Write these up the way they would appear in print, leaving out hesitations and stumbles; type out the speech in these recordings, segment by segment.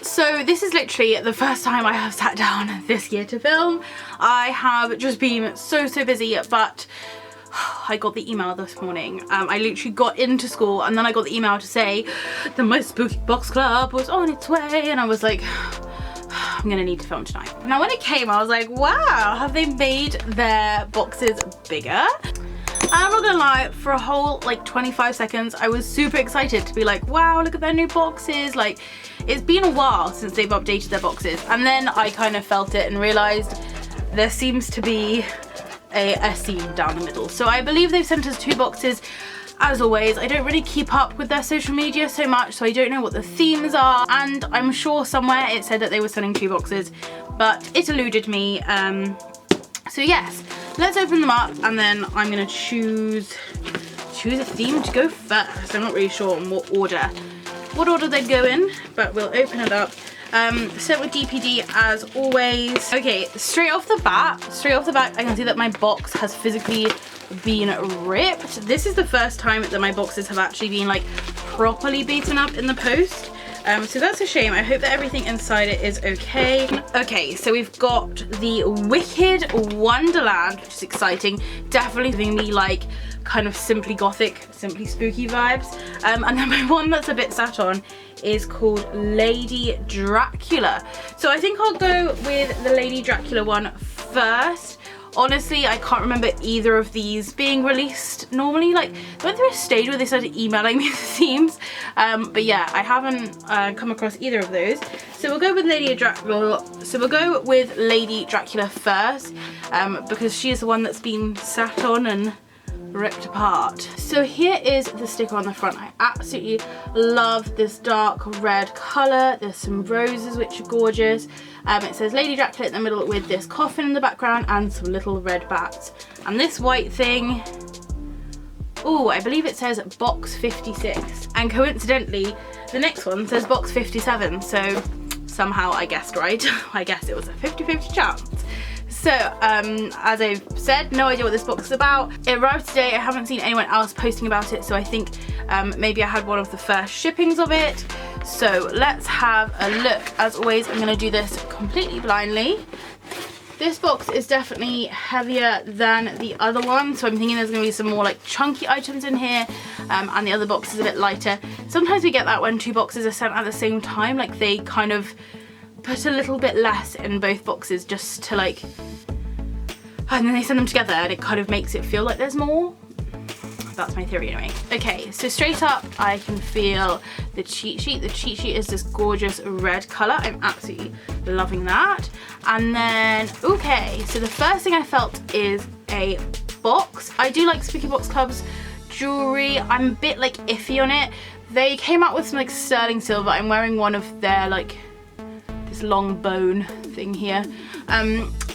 So this is literally the first time I have sat down this year to film. I have just been so busy, but I got the email this morning. I literally got into school and then I got the email to say that my spooky box club was on its way, and I was like, I'm gonna need to film tonight. Now when it came, I was like, wow, have they made their boxes bigger? I'm not gonna lie, for a whole like 25 seconds I was super excited to be like, wow, look at their new boxes. Like, it's been a while since they've updated their boxes, and then I kind of felt it and realized there seems to be a seam down the middle. So I believe they've sent us 2 boxes. As always, I don't really keep up with their social media so much, so I don't know what the themes are, and I'm sure somewhere it said that they were sending 2 boxes, but it eluded me. So yes, let's open them up and then I'm gonna choose a theme to go first. I'm not really sure in what order they go in, but we'll open it up. Sent with DPD as always. Okay, straight off the bat, I can see that my box has physically been ripped. This is the first time that my boxes have actually been like properly beaten up in the post. So that's a shame. I hope that everything inside it is okay. Okay, so we've got the Wicked Wonderland, which is exciting. Definitely giving me like kind of simply gothic, simply spooky vibes. And then my one that's a bit sat on is called Lady Dracula. So I think I'll go with the Lady Dracula one first. Honestly, I can't remember either of these being released normally. Like, they went through a stage where they started emailing me the themes. But yeah, I haven't come across either of those. So we'll go with Lady Dracula first, because she is the one that's been sat on and ripped apart. So here is the sticker on the front. I absolutely love this dark red colour. There's some roses which are gorgeous. It says Lady Dracula in the middle with this coffin in the background and some little red bats. And this white thing, oh, I believe it says box 56. And coincidentally, the next one says box 57. So somehow I guessed right. I guess it was a 50-50 chance. So, as I've said, no idea what this box is about. It arrived today. I haven't seen anyone else posting about it, so I think maybe I had one of the first shippings of it. So let's have a look. As always, I'm going to do this completely blindly. This box is definitely heavier than the other one, so I'm thinking there's going to be some more like chunky items in here, and the other box is a bit lighter. Sometimes we get that when 2 boxes are sent at the same time, like they kind of put a little bit less in both boxes just to like, and then they send them together and it kind of makes it feel like there's more. That's my theory anyway. Okay, so straight up I can feel the cheat sheet. The cheat sheet is this gorgeous red colour. I'm absolutely loving that. And then, okay, so the first thing I felt is a box. I do like Spooky Box Club's jewellery. I'm a bit like iffy on it. They came out with some like sterling silver. I'm wearing one of their like this long bone thing here.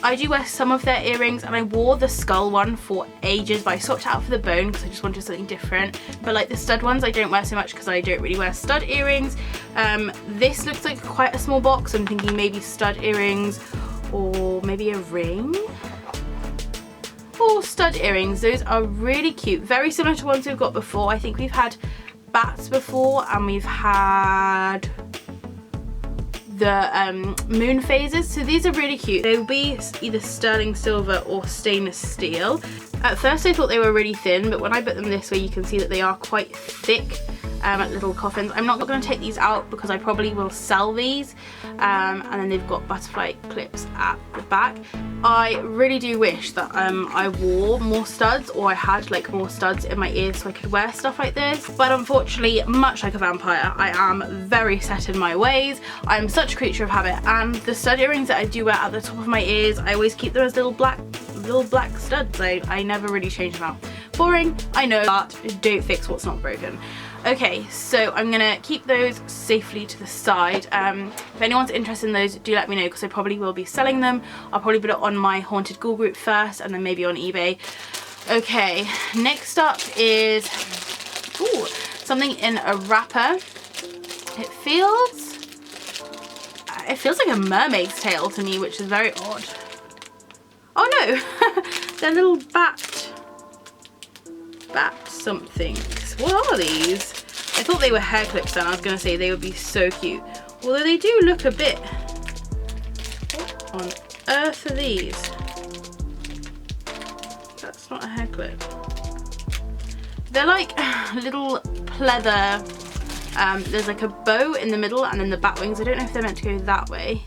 I do wear some of their earrings, and I wore the skull one for ages, but I swapped it out for the bone because I just wanted something different. But like the stud ones I don't wear so much because I don't really wear stud earrings. This looks like quite a small box. I'm thinking maybe stud earrings or maybe a ring. Or stud earrings. Those are really cute. Very similar to ones we've got before. I think we've had bats before, and we've had the moon phases, so these are really cute. They will be either sterling silver or stainless steel. At first I thought they were really thin, but when I put them this way you can see that they are quite thick little coffins. I'm not going to take these out because I probably will sell these, and then they've got butterfly clips at the back. I really do wish that I wore more studs, or I had like more studs in my ears so I could wear stuff like this, but unfortunately, much like a vampire, I am very set in my ways. I'm such a creature of habit, and the stud earrings that I do wear at the top of my ears, I always keep them as little black studs. I never really change them out. Boring, I know, but don't fix what's not broken. Okay, so I'm gonna keep those safely to the side. If anyone's interested in those, do let me know because I probably will be selling them. I'll probably put it on my Haunted Ghoul group first and then maybe on eBay. Okay, next up is something in a wrapper. It feels like a mermaid's tail to me, which is very odd. Oh no, they're little bat something. What are these? I thought they were hair clips then. I was going to say they would be so cute. Although they do look a bit... What on earth are these? That's not a hair clip. They're like little pleather. There's like a bow in the middle and then the bat wings. I don't know if they're meant to go that way.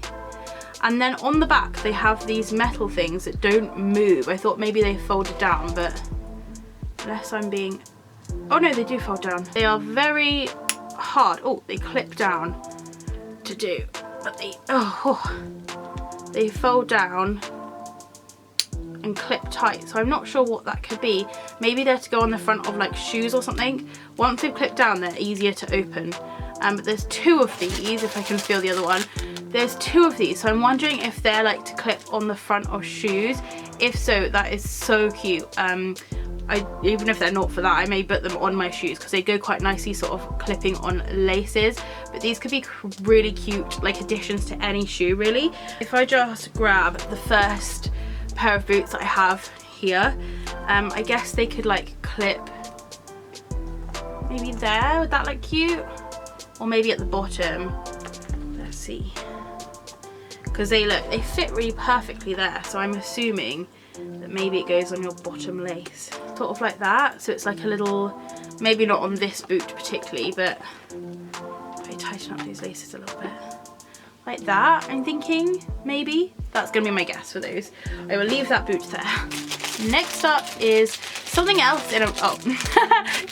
And then on the back they have these metal things that don't move. I thought maybe they folded down, but unless I'm being... Oh no, they do fold down. They are very hard. Oh, they clip down to do, but they fold down and clip tight. So I'm not sure what that could be. Maybe they're to go on the front of like shoes or something. Once they've clipped down, they're easier to open. But there's two of these, if I can feel the other one. There's two of these, so I'm wondering if they're like to clip on the front of shoes. If so, that is so cute. Even if they're not for that, I may put them on my shoes because they go quite nicely sort of clipping on laces. But these could be really cute like additions to any shoe really. If I just grab the first pair of boots that I have here, I guess they could like clip maybe there. Would that look cute? Or maybe at the bottom. Let's see. Because they fit really perfectly there. So I'm assuming that maybe it goes on your bottom lace. Sort of like that. So it's like a little, maybe not on this boot particularly, but if I tighten up these laces a little bit. Like that, I'm thinking, maybe. That's gonna be my guess for those. I will leave that boot there. Next up is something else in a, oh,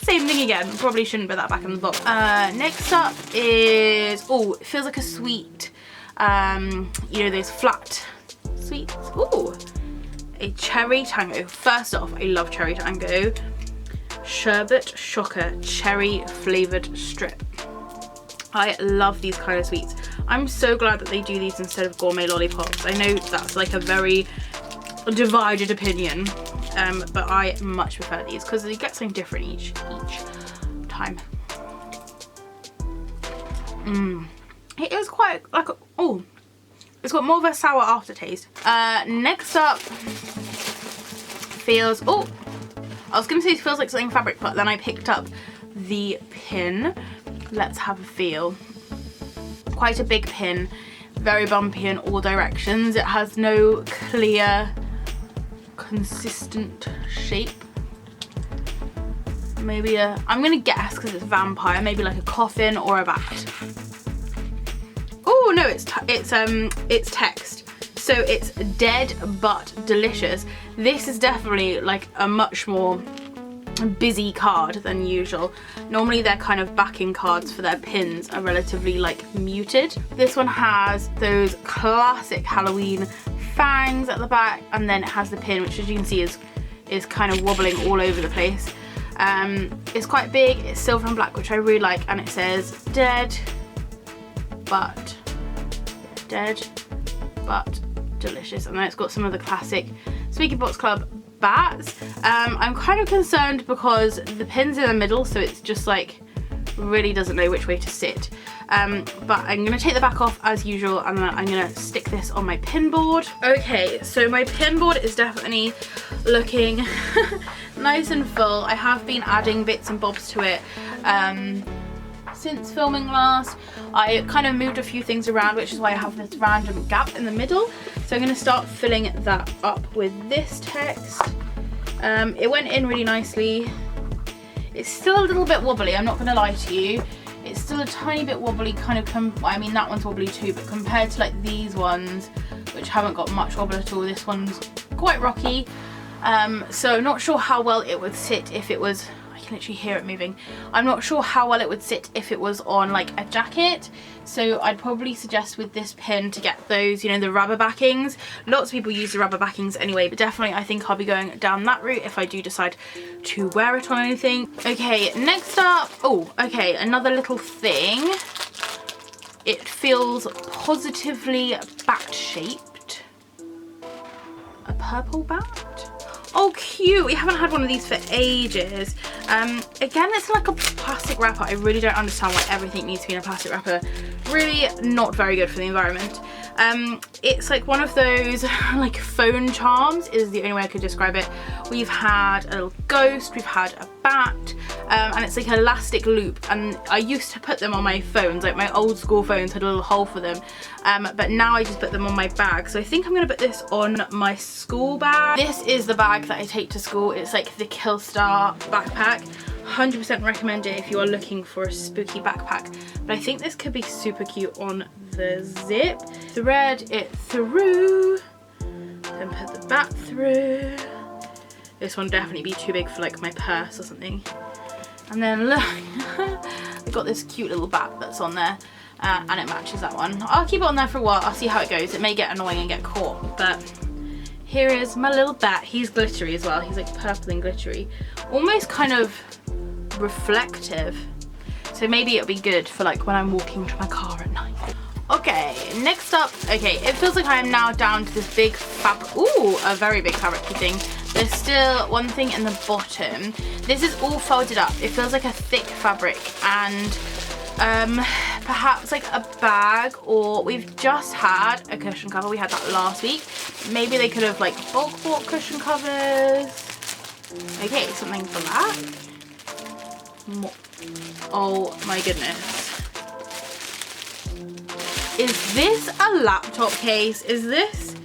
same thing again. Probably shouldn't put that back in the box. Next up is, oh, it feels like a sweet, you know, those flat sweets. Ooh, a cherry tango. First off, I love cherry tango. Sherbet Shocker cherry flavored strip. I love these kind of sweets. I'm so glad that they do these instead of gourmet lollipops. I know that's like a very divided opinion, but I much prefer these because you get something different each time. It is quite like a, oh, it's got more of a sour aftertaste. Next up feels, oh, I was gonna say it feels like something fabric, but then I picked up the pin. Let's have a feel. Quite a big pin, very bumpy in all directions. It has no clear, consistent shape. Maybe a, I'm gonna guess because it's vampire, maybe like a coffin or a bat. Oh no, it's text. So it's dead but delicious. This is definitely like a much more busy card than usual. Normally their kind of backing cards for their pins are relatively like muted. This one has those classic Halloween fangs at the back, and then it has the pin, which as you can see is kind of wobbling all over the place. It's quite big, it's silver and black, which I really like, and it says dead but delicious. And then it's got some of the classic Squeaky Box Club bats. I'm kind of concerned because the pin's in the middle, so it's just like really doesn't know which way to sit. But I'm gonna take the back off as usual, and then I'm gonna stick this on my pin board. Okay, so my pin board is definitely looking nice and full. I have been adding bits and bobs to it since filming last. I kind of moved a few things around, which is why I have this random gap in the middle. So I'm going to start filling that up with this text. It went in really nicely. It's still a little bit wobbly, I'm not going to lie to you. It's still a tiny bit wobbly, kind of, I mean that one's wobbly too, but compared to like these ones, which haven't got much wobble at all, this one's quite rocky. So I'm not sure how well it would sit if it was, I can literally hear it moving. I'm not sure how well it would sit if it was on like a jacket. So I'd probably suggest with this pin to get those, you know, the rubber backings. Lots of people use the rubber backings anyway, but definitely I think I'll be going down that route if I do decide to wear it on anything. Okay, next up, oh, okay, another little thing. It feels positively bat-shaped. A purple bat? Oh, cute. We haven't had one of these for ages. Again, it's like a plastic wrapper. I really don't understand why everything needs to be in a plastic wrapper. Really not very good for the environment. It's like one of those like phone charms is the only way I could describe it. We've had a little ghost, we've had a bat, and it's like an elastic loop, and I used to put them on my phones, like my old school phones had a little hole for them, but now I just put them on my bag. So I think I'm gonna put this on my school bag. This is the bag that I take to school. It's like the Killstar backpack. 100% recommend it if you are looking for a spooky backpack, but I think this could be super cute on the zip. Thread it through, then put the bat through. This one definitely be too big for like my purse or something. And then look, I've got this cute little bat that's on there, and it matches that one. I'll keep it on there for a while, I'll see how it goes. It may get annoying and get caught, but here is my little bat. He's glittery as well, he's like purple and glittery, almost kind of reflective, so maybe it'll be good for like when I'm walking to my car at night. Okay, next up, okay, it feels like I am now down to this big fabric, ooh, a very big fabric-y thing. There's still one thing in the bottom. This is all folded up. It feels like a thick fabric, and perhaps like a bag, or we've just had a cushion cover. We had that last week. Maybe they could have like bulk bought cushion covers. Okay, something for that. Oh my goodness. Is this a laptop case? Is this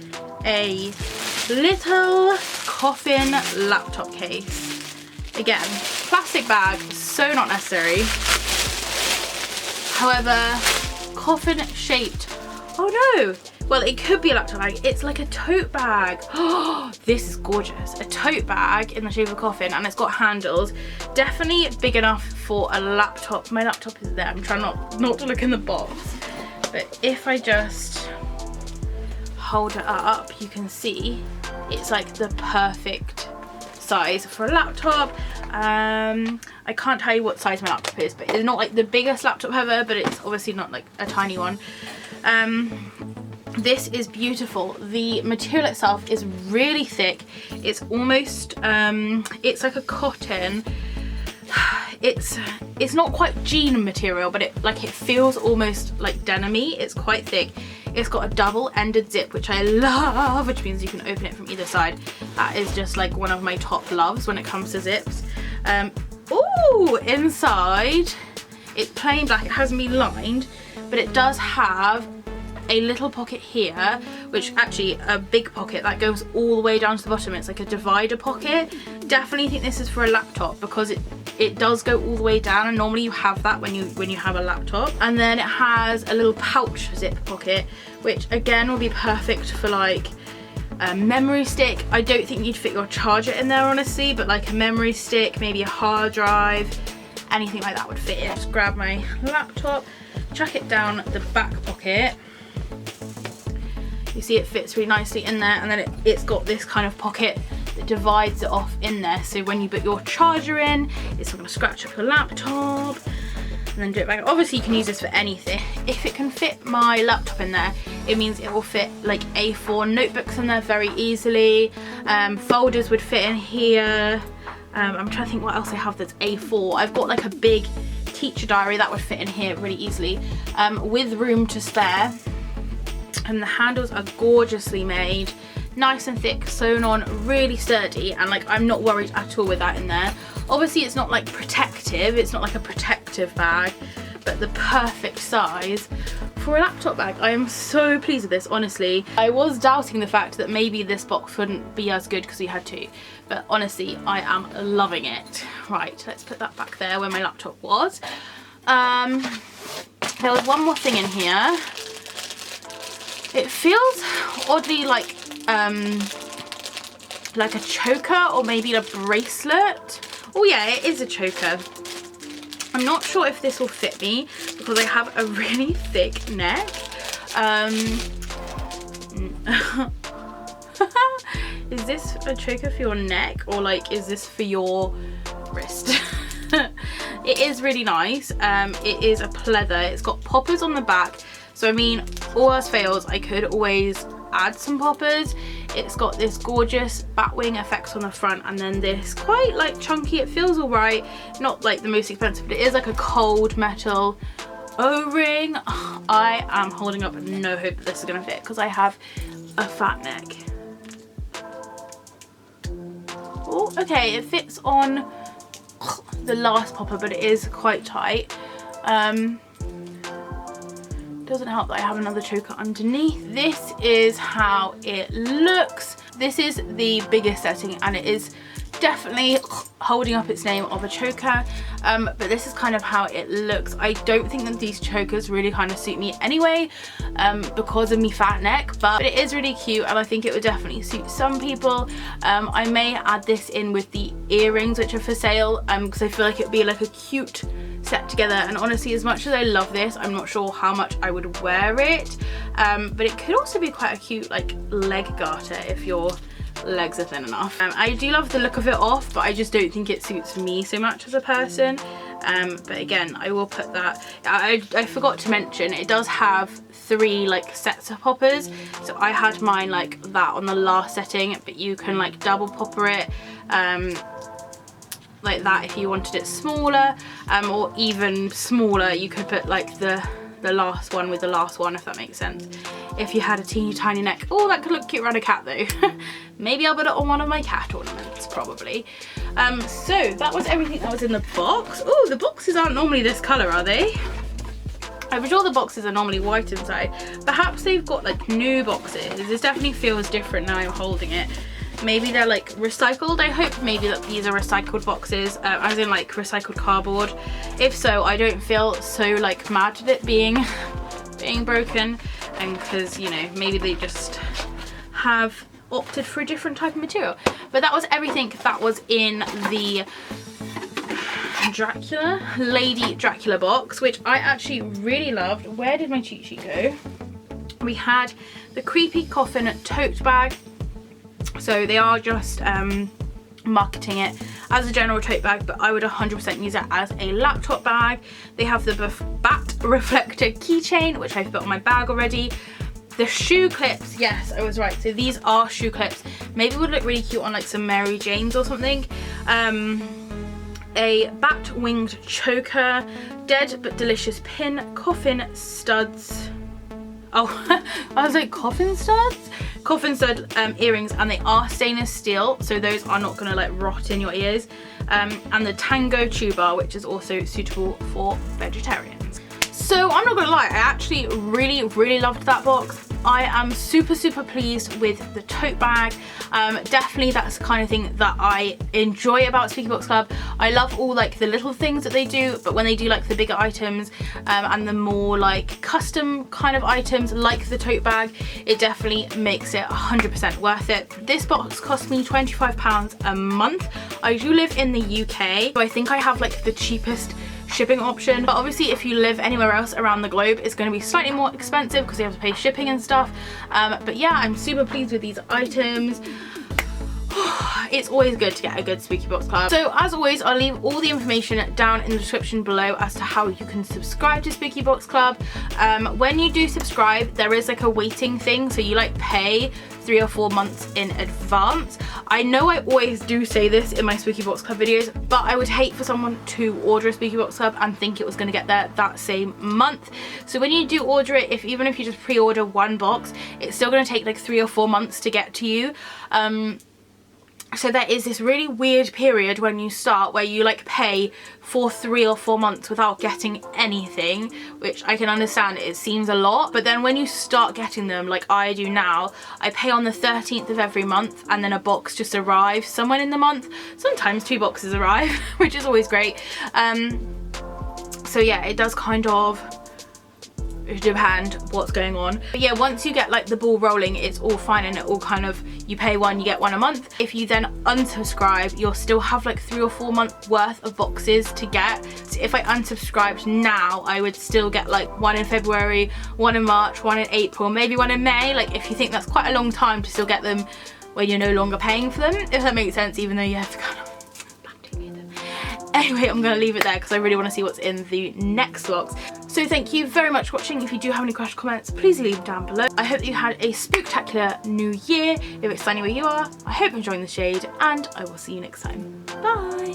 a little coffin laptop case? Again, plastic bag, so not necessary. However, coffin shaped. Oh no! Well, it could be a laptop bag. It's like a tote bag. Oh, this is gorgeous. A tote bag in the shape of a coffin, and it's got handles. Definitely big enough for a laptop. My laptop is there. I'm trying not to look in the box. But if I just hold it up, you can see it's like the perfect size for a laptop. I can't tell you what size my laptop is, but it's not like the biggest laptop ever, but it's obviously not like a tiny one. This is beautiful. The material itself is really thick. It's almost it's like a cotton. It's not quite jean material, but it feels almost like denim-y. It's quite thick. It's got a double-ended zip, which I love, which means you can open it from either side. That is just like one of my top loves when it comes to zips. Ooh, inside it's plain black. It hasn't been lined, but it does have a little pocket here, which actually a big pocket that goes all the way down to the bottom. It's like a divider pocket. Definitely think this is for a laptop because it does go all the way down, and normally you have that when you have a laptop. And then it has a little pouch zip pocket, which again will be perfect for like a memory stick. I don't think you'd fit your charger in there honestly, but like a memory stick, maybe a hard drive, anything like that would fit in. Just grab my laptop, chuck it down the back pocket. You see it fits really nicely in there, and then it's got this kind of pocket that divides it off in there, so when you put your charger in, it's not going to scratch up your laptop. And then do it back. Obviously you can use this for anything. If it can fit my laptop in there, it means it will fit like A4 notebooks in there very easily. Folders would fit in here. I'm trying to think what else I have that's A4. I've got like a big teacher diary that would fit in here really easily, with room to spare. And the handles are gorgeously made, nice and thick, sewn on, really sturdy, and like I'm not worried at all with that in there. Obviously it's not like protective, it's not like a protective bag, but the perfect size for a laptop bag. I am so pleased with this, honestly. I was doubting the fact that maybe this box wouldn't be as good because we had two, but honestly I am loving it. Right, let's put that back there where my laptop was. There was one more thing in here. It feels oddly like a choker or maybe a bracelet. Oh yeah, it is a choker. I'm not sure if this will fit me because I have a really thick neck. Is this a choker for your neck, or like is this for your wrist? It is really nice. It is a pleather. It's got poppers on the back. So I mean, all else fails, I could always add some poppers. It's got this gorgeous batwing effects on the front, and then this quite like chunky, it feels alright, not like the most expensive, but it is like a cold metal O-ring. I am holding up no hope that this is gonna fit because I have a fat neck. Oh, okay, it fits on the last popper, but it is quite tight. Doesn't help that I have another choker underneath. This is how it looks. This is the biggest setting and it is definitely holding up its name of a choker, but this is kind of how it looks. I don't think that these chokers really kind of suit me anyway, because of me fat neck, but it is really cute and I think it would definitely suit some people. I may add this in with the earrings which are for sale, because I feel like it would be like a cute set together, and honestly, as much as I love this, I'm not sure how much I would wear it, but it could also be quite a cute like leg garter if your legs are thin enough. I do love the look of it off, but I just don't think it suits me so much as a person. But again, I will put that. I forgot to mention it does have 3 like sets of poppers, so I had mine like that on the last setting, but you can like double popper it like that if you wanted it smaller, or even smaller you could put like the last one with the last one, if that makes sense, if you had a teeny tiny neck. Oh, that could look cute around a cat though. Maybe I'll put it on one of my cat ornaments, probably. So that was everything that was in the box. Oh, the boxes aren't normally this colour, are they? I'm sure the boxes are normally white inside. Perhaps they've got like new boxes. This definitely feels different now I'm holding it. Maybe they're like recycled. I hope maybe that these are recycled boxes, as in like recycled cardboard. If so, I don't feel so like mad at it being broken, and because, you know, maybe they just have opted for a different type of material. But that was everything that was in the Lady Dracula box, which I actually really loved. Where did my cheat sheet go? We had the creepy coffin tote bag. So they are just marketing it as a general tote bag, but I would 100% use it as a laptop bag. They have the bat reflector keychain, which I've put on my bag already. The shoe clips, yes, I was right. So these are shoe clips. Maybe would look really cute on like some Mary Janes or something. A bat winged choker, dead but delicious pin, coffin studs. Oh, I was like, coffin studs? Coffin stud earrings, and they are stainless steel, so those are not gonna like rot in your ears. And the tango tuba, which is also suitable for vegetarians. So I'm not gonna lie, I actually really loved that box. I am super pleased with the tote bag. Definitely that's the kind of thing that I enjoy about Spooky Box Club. I love all like the little things that they do, but when they do like the bigger items and the more like custom kind of items like the tote bag, it definitely makes it 100% worth it. This box cost me £25 a month. I do live in the UK, so I think I have like the cheapest shipping option, but obviously if you live anywhere else around the globe, it's going to be slightly more expensive because you have to pay shipping and stuff. But yeah, I'm super pleased with these items. It's always good to get a good Spooky Box Club. So as always, I'll leave all the information down in the description below as to how you can subscribe to Spooky Box Club. When you do subscribe, there is like a waiting thing, so you like pay 3 or 4 months in advance. I know I always do say this in my Spooky Box Club videos, but I would hate for someone to order a Spooky Box Club and think it was going to get there that same month. So when you do order it, even if you just pre-order one box, it's still going to take like 3 or 4 months to get to you. So there is this really weird period when you start where you like pay for 3 or 4 months without getting anything, which I can understand, it seems a lot, but then when you start getting them like I do now, I pay on the 13th of every month and then a box just arrives somewhere in the month. Sometimes 2 boxes arrive, which is always great. So yeah, it does kind of depend what's going on, but yeah, once you get like the ball rolling, it's all fine, and it all kind of, you pay one, you get one a month. If you then unsubscribe, you'll still have like 3 or 4 months worth of boxes to get. So if I unsubscribed now, I would still get like 1 in February, 1 in March, 1 in April, maybe 1 in May. Like if you think that's quite a long time to still get them when you're no longer paying for them, if that makes sense, even though you have to kind of pay them. Anyway, I'm gonna leave it there because I really want to see what's in the next box. So thank you very much for watching. If you do have any questions, comments, please leave them down below. I hope you had a spooktacular new year. If it's sunny where you are, I hope you're enjoying the shade, and I will see you next time. Bye!